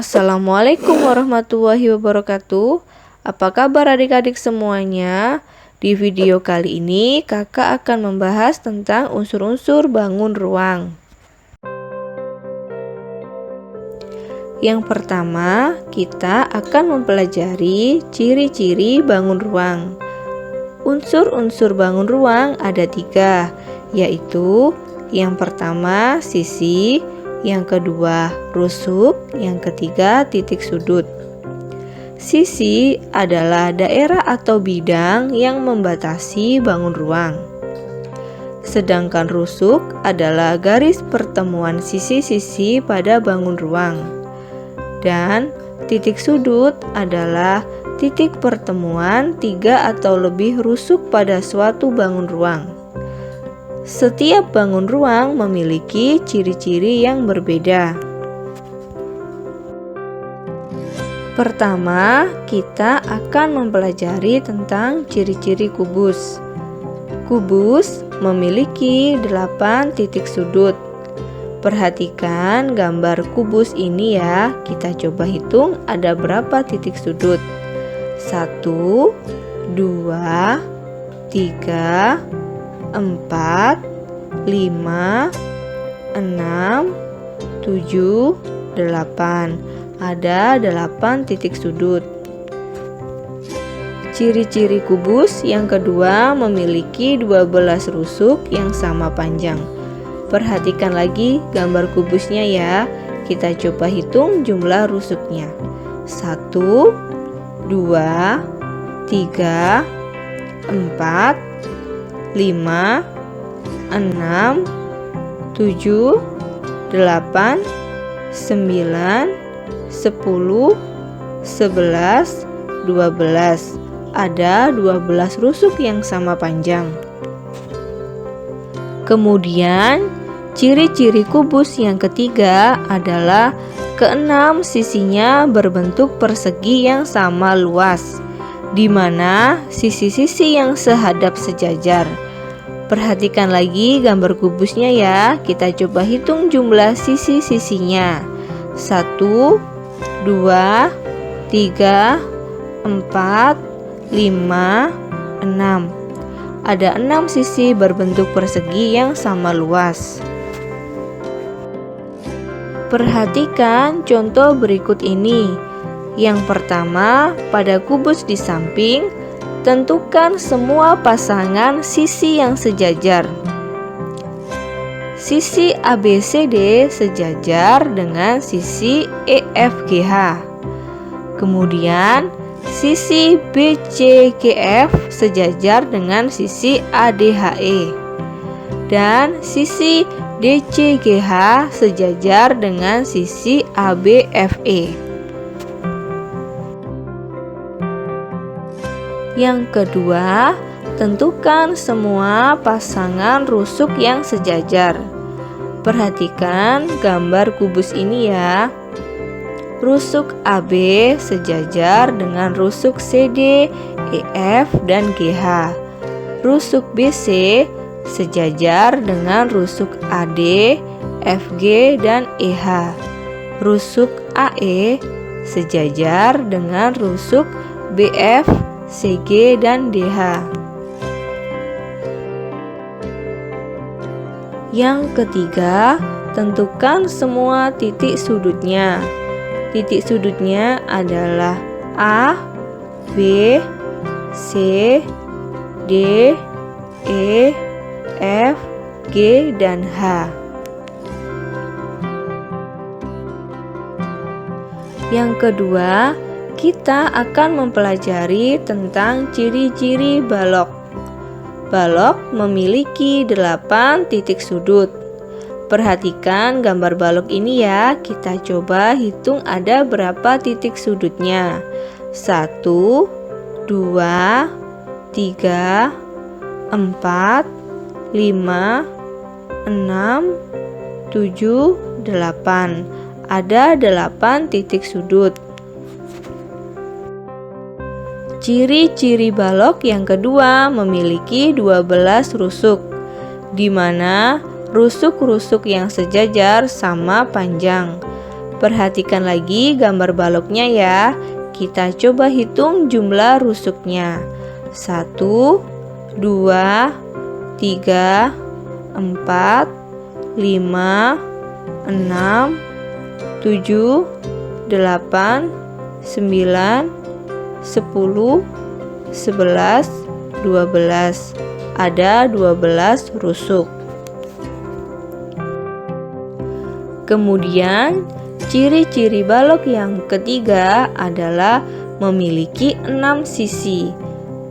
Assalamualaikum warahmatullahi wabarakatuh. Apa kabar adik-adik semuanya? Di video kali ini kakak akan membahas tentang unsur-unsur bangun ruang. Yang pertama, kita akan mempelajari ciri-ciri bangun ruang. Unsur-unsur bangun ruang ada 3, yaitu yang pertama sisi, yang kedua rusuk, yang ketiga titik sudut. Sisi adalah daerah atau bidang yang membatasi bangun ruang. Sedangkan rusuk adalah garis pertemuan sisi-sisi pada bangun ruang. Dan titik sudut adalah titik pertemuan 3 atau lebih rusuk pada suatu bangun ruang. Setiap bangun ruang memiliki ciri-ciri yang berbeda. Pertama, kita akan mempelajari tentang ciri-ciri kubus. Kubus memiliki 8 titik sudut. Perhatikan gambar kubus ini ya. Kita coba hitung ada berapa titik sudut. 1, 2, 3, 4, 5, 6, 7, 8. Ada 8 titik sudut. Ciri-ciri kubus yang kedua memiliki 12 rusuk yang sama panjang. Perhatikan lagi gambar kubusnya ya. Kita coba hitung jumlah rusuknya. 1, 2, 3, 4, 5, 6, 7, 8, 9, 10, 11, 12. Ada 12 rusuk yang sama panjang. Kemudian ciri-ciri kubus yang ketiga adalah keenam sisinya berbentuk persegi yang sama luas, di mana sisi-sisi yang sehadap sejajar. Perhatikan lagi gambar kubusnya ya. Kita coba hitung jumlah sisi-sisinya. 1, 2, 3, 4, 5, 6. Ada 6 sisi berbentuk persegi yang sama luas. Perhatikan contoh berikut ini. Yang pertama, pada kubus di samping, tentukan semua pasangan sisi yang sejajar. Sisi ABCD sejajar dengan sisi EFGH. Kemudian, sisi BCGF sejajar dengan sisi ADHE. Dan sisi DCGH sejajar dengan sisi ABFE. Yang kedua, tentukan semua pasangan rusuk yang sejajar. Perhatikan gambar kubus ini ya. Rusuk AB sejajar dengan rusuk CD, EF, dan GH. Rusuk BC sejajar dengan rusuk AD, FG, dan EH. Rusuk AE sejajar dengan rusuk BF, CG, dan DH. Yang ketiga, tentukan semua titik sudutnya. Titik sudutnya adalah A, B, C, D, E, F, G, dan H. Yang kedua, kita akan mempelajari tentang ciri-ciri balok. Balok memiliki 8 titik sudut. Perhatikan gambar balok ini ya. Kita coba hitung ada berapa titik sudutnya. 1, 2, 3, 4, 5, 6, 7, 8. Ada 8 titik sudut. Ciri-ciri balok yang kedua memiliki 12 rusuk, di mana rusuk-rusuk yang sejajar sama panjang. Perhatikan lagi gambar baloknya ya. Kita coba hitung jumlah rusuknya. 1, 2, 3, 4, 5, 6, 7, 8, 9, 10, 11, 12. Ada 12 rusuk. Kemudian ciri-ciri balok yang ketiga adalah memiliki 6 sisi,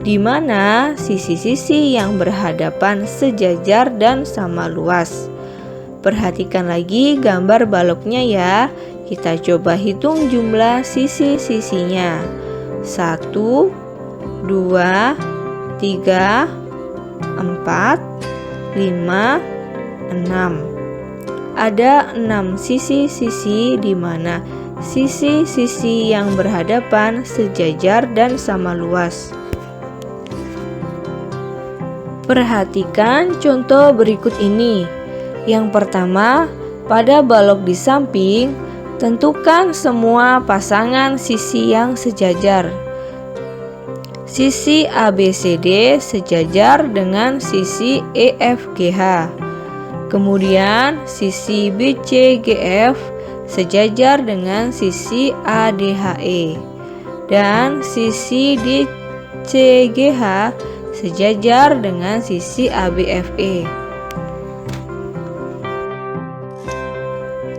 di mana sisi-sisi yang berhadapan sejajar dan sama luas. Perhatikan lagi gambar baloknya ya. Kita coba hitung jumlah sisi-sisinya. 1, 2, 3, 4, 5, 6. Ada 6 sisi-sisi di mana sisi-sisi yang berhadapan sejajar dan sama luas. Perhatikan contoh berikut ini. Yang pertama, pada balok di samping, tentukan semua pasangan sisi yang sejajar. Sisi ABCD sejajar dengan sisi EFGH. Kemudian sisi BCGF sejajar dengan sisi ADHE. Dan sisi DCGH sejajar dengan sisi ABFE.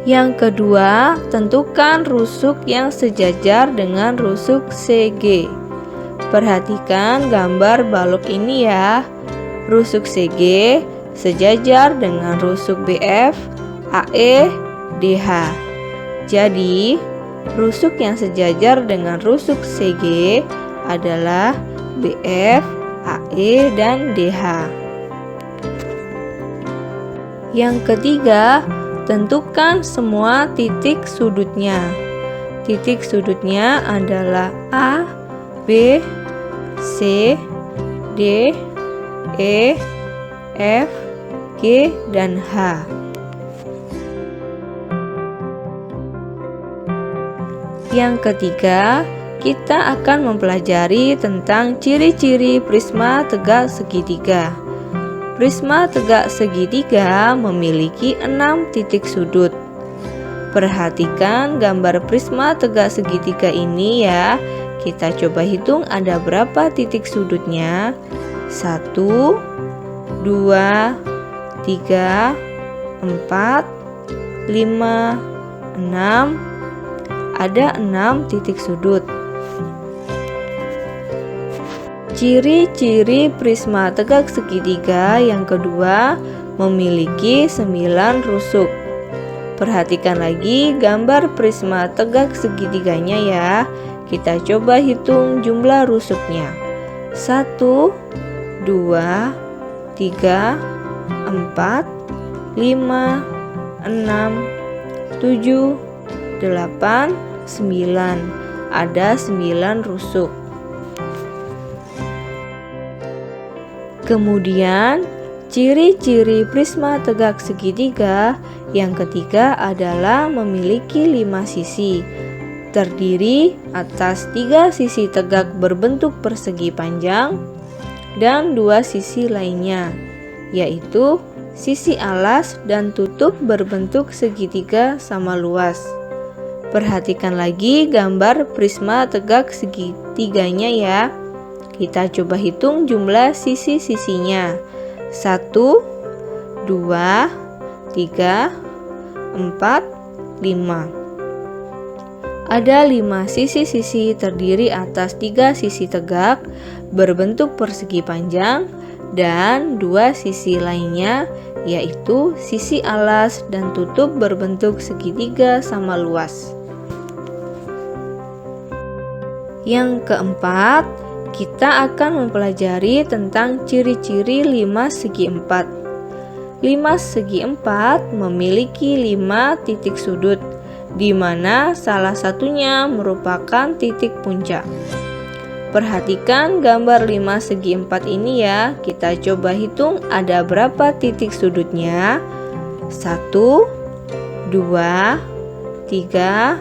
Yang kedua, tentukan rusuk yang sejajar dengan rusuk CG. Perhatikan gambar balok ini ya. Rusuk CG sejajar dengan rusuk BF, AE, DH. Jadi, rusuk yang sejajar dengan rusuk CG adalah BF, AE, dan DH. Yang ketiga, tentukan semua titik sudutnya. Titik sudutnya adalah A, B, C, D, E, F, G, dan H. Yang ketiga, kita akan mempelajari tentang ciri-ciri prisma tegak segitiga. Prisma tegak segitiga memiliki 6 titik sudut. Perhatikan gambar prisma tegak segitiga ini ya. Kita coba hitung ada berapa titik sudutnya. 1, 2, 3, 4, 5, 6. Ada 6 titik sudut. Ciri-ciri prisma tegak segitiga yang kedua memiliki 9 rusuk. Perhatikan lagi gambar prisma tegak segitiganya ya. Kita coba hitung jumlah rusuknya. 1, 2, 3, 4, 5, 6, 7, 8, 9. Ada 9 rusuk. Kemudian, ciri-ciri prisma tegak segitiga yang ketiga adalah memiliki 5 sisi, terdiri atas 3 sisi tegak berbentuk persegi panjang dan 2 sisi lainnya, yaitu sisi alas dan tutup berbentuk segitiga sama luas. Perhatikan lagi gambar prisma tegak segitiganya ya. Kita coba hitung jumlah sisi-sisinya. 1, 2, 3, 4, 5. Ada 5 sisi-sisi terdiri atas 3 sisi tegak berbentuk persegi panjang dan 2 sisi lainnya, yaitu sisi alas dan tutup berbentuk segitiga sama luas. Yang keempat, kita akan mempelajari tentang ciri-ciri 5 segi 4. 5 segi 4 memiliki 5 titik sudut, di mana salah satunya merupakan titik puncak. Perhatikan gambar 5 segi 4 ini ya. Kita coba hitung ada berapa titik sudutnya. 1, 2, 3,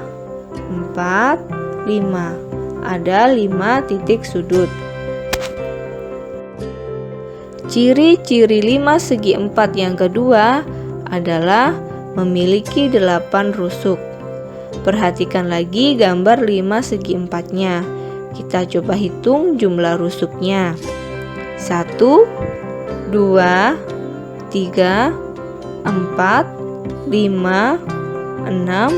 4, 5. Ada 5 titik sudut. Ciri-ciri 5 segi 4 yang kedua adalah memiliki 8 rusuk. Perhatikan lagi gambar 5 segi 4-nya. Kita coba hitung jumlah rusuknya. 1, 2, 3, 4, 5, 6,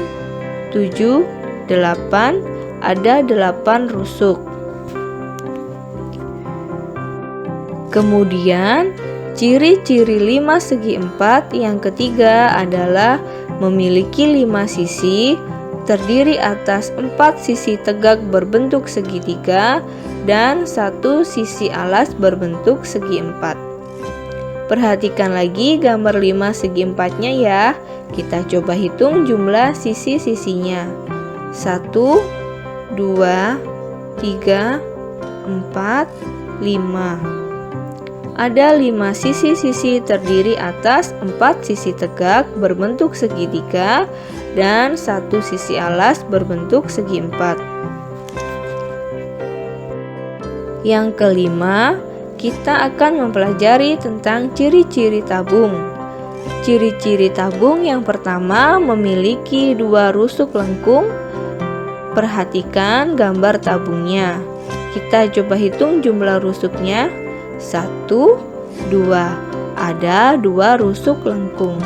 7, 8. Ada 8 rusuk. Kemudian ciri-ciri 5 segi 4 yang ketiga adalah memiliki 5 sisi, terdiri atas 4 sisi tegak berbentuk segitiga dan 1 sisi alas berbentuk segi 4. Perhatikan lagi gambar 5 segi 4-nya ya. Kita coba hitung jumlah sisi-sisinya. 1, 2, 3, 4, 5. Ada 5 sisi-sisi terdiri atas 4 sisi tegak berbentuk segitiga dan 1 sisi alas berbentuk segi 4. Yang kelima, kita akan mempelajari tentang ciri-ciri tabung. Ciri-ciri tabung yang pertama memiliki 2 rusuk lengkung. Perhatikan gambar tabungnya. Kita coba hitung jumlah rusuknya. 1, 2. Ada 2 rusuk lengkung.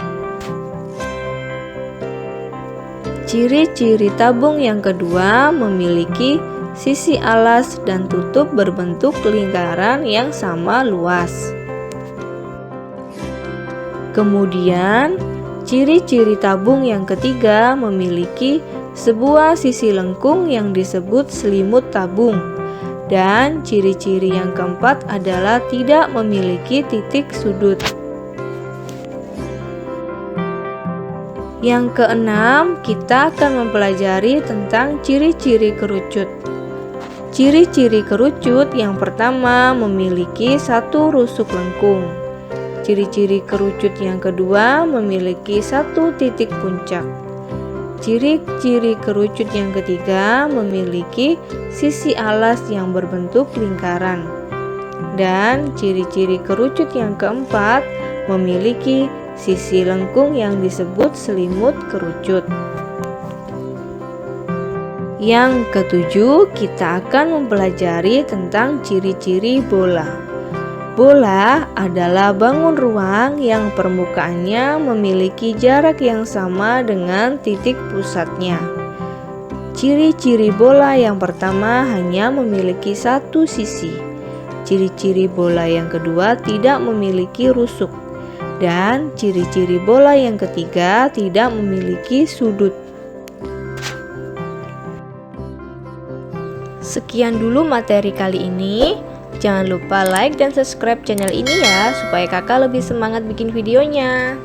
Ciri-ciri tabung yang kedua memiliki sisi alas dan tutup berbentuk lingkaran yang sama luas. Kemudian, ciri-ciri tabung yang ketiga memiliki sebuah sisi lengkung yang disebut selimut tabung. Dan ciri-ciri yang keempat adalah tidak memiliki titik sudut. Yang keenam, kita akan mempelajari tentang ciri-ciri kerucut. Ciri-ciri kerucut yang pertama memiliki 1 rusuk lengkung. Ciri-ciri kerucut yang kedua memiliki 1 titik puncak. Ciri-ciri kerucut yang ketiga memiliki sisi alas yang berbentuk lingkaran. Dan ciri-ciri kerucut yang keempat memiliki sisi lengkung yang disebut selimut kerucut. Yang ketujuh, kita akan mempelajari tentang ciri-ciri bola. Bola adalah bangun ruang yang permukaannya memiliki jarak yang sama dengan titik pusatnya. Ciri-ciri bola yang pertama hanya memiliki 1 sisi. Ciri-ciri bola yang kedua tidak memiliki rusuk. Dan ciri-ciri bola yang ketiga tidak memiliki sudut. Sekian dulu materi kali ini. Jangan lupa like dan subscribe channel ini ya, supaya kakak lebih semangat bikin videonya.